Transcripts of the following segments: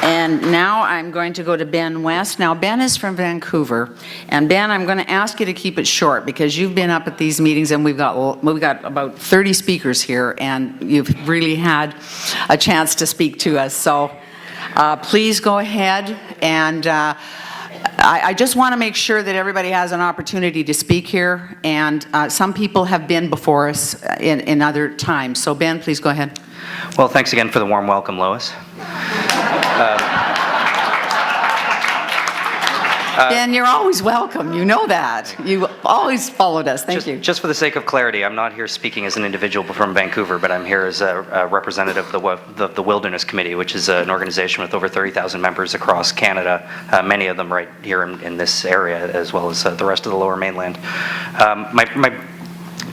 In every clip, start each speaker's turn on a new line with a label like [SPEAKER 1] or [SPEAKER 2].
[SPEAKER 1] And now I'm going to go to Ben West. Now, Ben is from Vancouver. And Ben, I'm going to ask you to keep it short because you've been up at these meetings and we've got about 30 speakers here and you've really had a chance to speak to us. So please go ahead and I just want to make sure that everybody has an opportunity to speak here. And some people have been before us in other times. So Ben, please go ahead.
[SPEAKER 2] Well, thanks again for the warm welcome, Lois.
[SPEAKER 1] Ben, you're always welcome. You know that. You always followed us. Thank you.
[SPEAKER 2] Just for the sake of clarity, I'm not here speaking as an individual from Vancouver, but I'm here as a representative of the Wilderness Committee, which is an organization with over 30,000 members across Canada, many of them right here in this area, as well as the rest of the Lower Mainland. My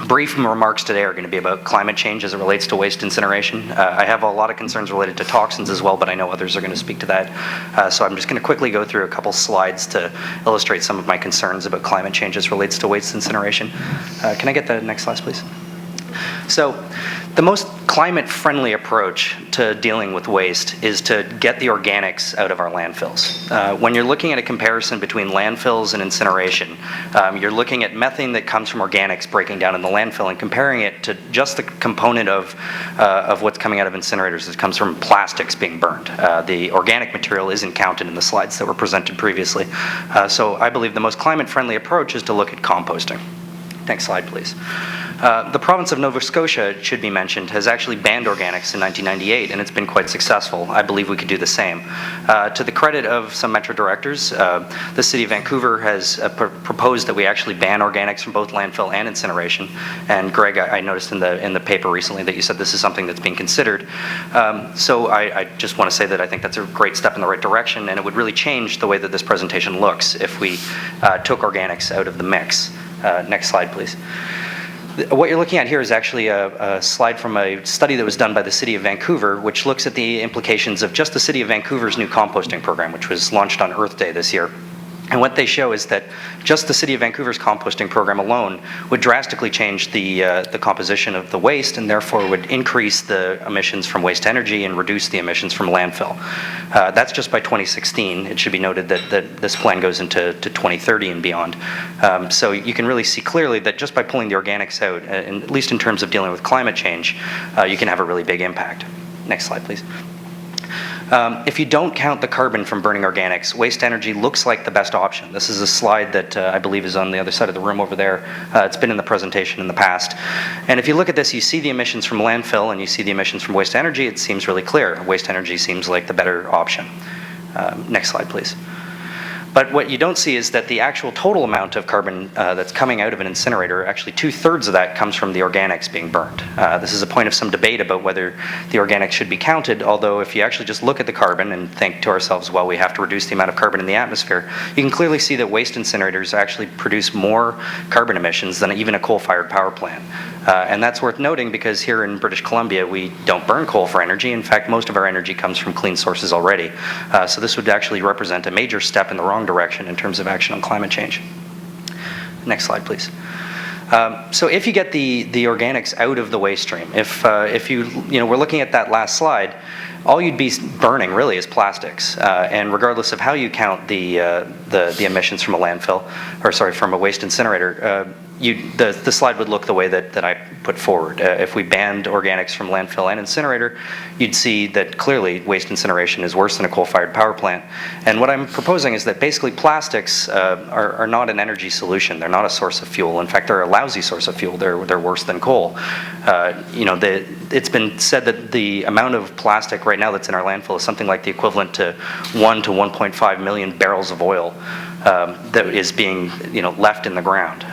[SPEAKER 2] brief remarks today are going to be about climate change as it relates to waste incineration. I have a lot of concerns related to toxins as well, but I know others are going to speak to that. So I'm just going to quickly go through a couple slides to illustrate some of my concerns about climate change as it relates to waste incineration. Can I get the next slide, please? So the most climate-friendly approach to dealing with waste is to get the organics out of our landfills. When you're looking at a comparison between landfills and incineration, you're looking at methane that comes from organics breaking down in the landfill and comparing it to just the component of what's coming out of incinerators that comes from plastics being burned. The organic material isn't counted in the slides that were presented previously. So I believe the most climate-friendly approach is to look at composting. Next slide, please. The province of Nova Scotia, it should be mentioned, has actually banned organics in 1998, and it's been quite successful. I believe we could do the same. To the credit of some Metro directors, the City of Vancouver has proposed that we actually ban organics from both landfill and incineration. And Greg, I noticed in the paper recently that you said this is something that's being considered. So I just want to say that I think that's a great step in the right direction, and it would really change the way that this presentation looks if we took organics out of the mix. Next slide, please. What you're looking at here is actually a slide from a study that was done by the City of Vancouver, which looks at the implications of just the City of Vancouver's new composting program, which was launched on Earth Day this year. And what they show is that just the City of Vancouver's composting program alone would drastically change the composition of the waste and therefore would increase the emissions from waste energy and reduce the emissions from landfill. That's just by 2016. It should be noted that this plan goes into 2030 and beyond. So you can really see clearly that just by pulling the organics out, at least in terms of dealing with climate change, you can have a really big impact. Next slide, please. If you don't count the carbon from burning organics, waste energy looks like the best option. This is a slide that I believe is on the other side of the room over there. It's been in the presentation in the past. And if you look at this, you see the emissions from landfill and you see the emissions from waste energy. It seems really clear. Waste energy seems like the better option. Next slide, please. But what you don't see is that the actual total amount of carbon that's coming out of an incinerator, actually 2/3 of that comes from the organics being burned. This is a point of some debate about whether the organics should be counted, although if you actually just look at the carbon and think to ourselves, well, we have to reduce the amount of carbon in the atmosphere, you can clearly see that waste incinerators actually produce more carbon emissions than even a coal-fired power plant. And that's worth noting because here in British Columbia, we don't burn coal for energy. In fact, most of our energy comes from clean sources already. So this would actually represent a major step in the wrong direction in terms of action on climate change. Next slide, please. So if you get the organics out of the waste stream, if we're looking at that last slide, all you'd be burning really is plastics, and regardless of how you count the emissions from a landfill, from a waste incinerator, the slide would look the way that I put forward. If we banned organics from landfill and incinerator, you'd see that clearly waste incineration is worse than a coal-fired power plant. And what I'm proposing is that basically plastics are not an energy solution. They're not a source of fuel. In fact, they're a lousy source of fuel. They're worse than coal. It's been said that the amount of plastic right now that's in our landfill is something like the equivalent to 1 to 1.5 million barrels of oil that is being left in the ground.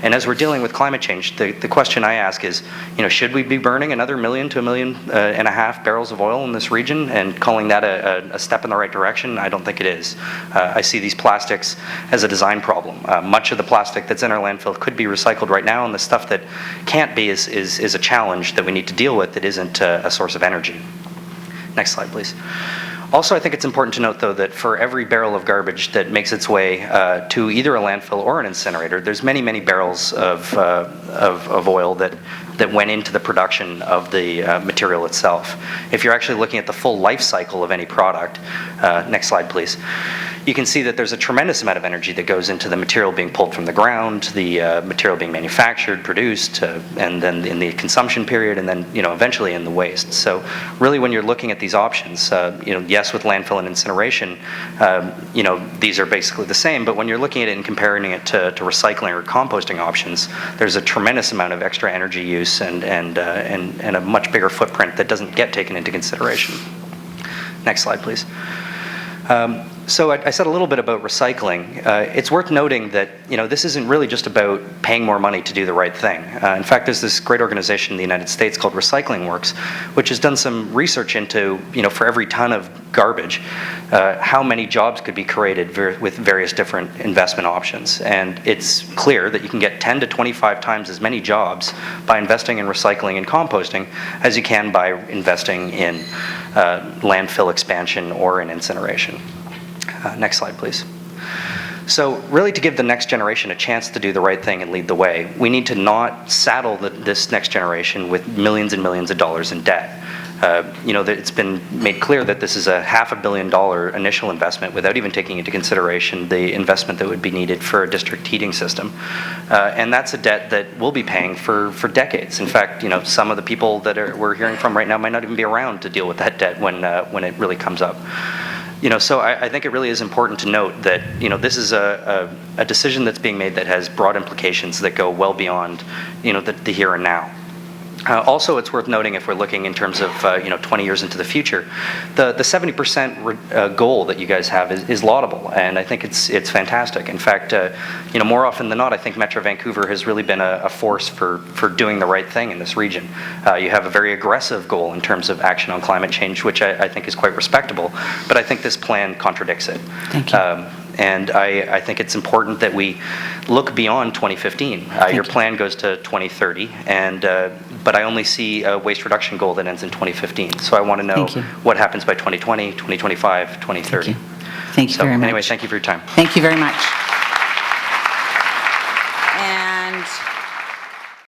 [SPEAKER 2] And as we're dealing with climate change, the question I ask is, should we be burning another 1 million to 1.5 million barrels of oil in this region and calling that a step in the right direction? I don't think it is. I see these plastics as a design problem. Much of the plastic that's in our landfill could be recycled right now, and the stuff that can't be is a challenge that we need to deal with that isn't a source of energy. Next slide, please. Also, I think it's important to note, though, that for every barrel of garbage that makes its way to either a landfill or an incinerator, there's many, many barrels of oil that that went into the production of the material itself. If you're actually looking at the full life cycle of any product, next slide please, you can see that there's a tremendous amount of energy that goes into the material being pulled from the ground, the material being manufactured, produced, and then in the consumption period, and then eventually in the waste. So really, when you're looking at these options, yes, with landfill and incineration, these are basically the same. But when you're looking at it and comparing it to recycling or composting options, there's a tremendous amount of extra energy use and a much bigger footprint that doesn't get taken into consideration. Next slide, please. So I said a little bit about recycling. It's worth noting that this isn't really just about paying more money to do the right thing. In fact, there's this great organization in the United States called Recycling Works, which has done some research into for every ton of garbage, how many jobs could be created with various different investment options. And it's clear that you can get 10 to 25 times as many jobs by investing in recycling and composting as you can by investing in landfill expansion or in incineration. Next slide, please. So really, to give the next generation a chance to do the right thing and lead the way, we need to not saddle this next generation with millions and millions of dollars in debt. It's been made clear that this is a $500 million initial investment without even taking into consideration the investment that would be needed for a district heating system. And that's a debt that we'll be paying for decades. In fact, some of the people that we're hearing from right now might not even be around to deal with that debt when it really comes up. So I think it really is important to note that this is a decision that's being made that has broad implications that go well beyond the here and now. Also, it's worth noting, if we're looking in terms of 20 years into the future, the 70% goal that you guys have is laudable, and I think it's fantastic. In fact, more often than not, I think Metro Vancouver has really been a force for doing the right thing in this region. You have a very aggressive goal in terms of action on climate change, which I think is quite respectable, but I think this plan contradicts it.
[SPEAKER 1] Thank you.
[SPEAKER 2] And I think it's important that we look beyond 2015. Your plan goes to 2030, but I only see a waste reduction goal that ends in 2015. So I want to know what happens by 2020, 2025, 2030.
[SPEAKER 1] Thank you very much.
[SPEAKER 2] Anyway, thank you for your time.
[SPEAKER 1] Thank you very much.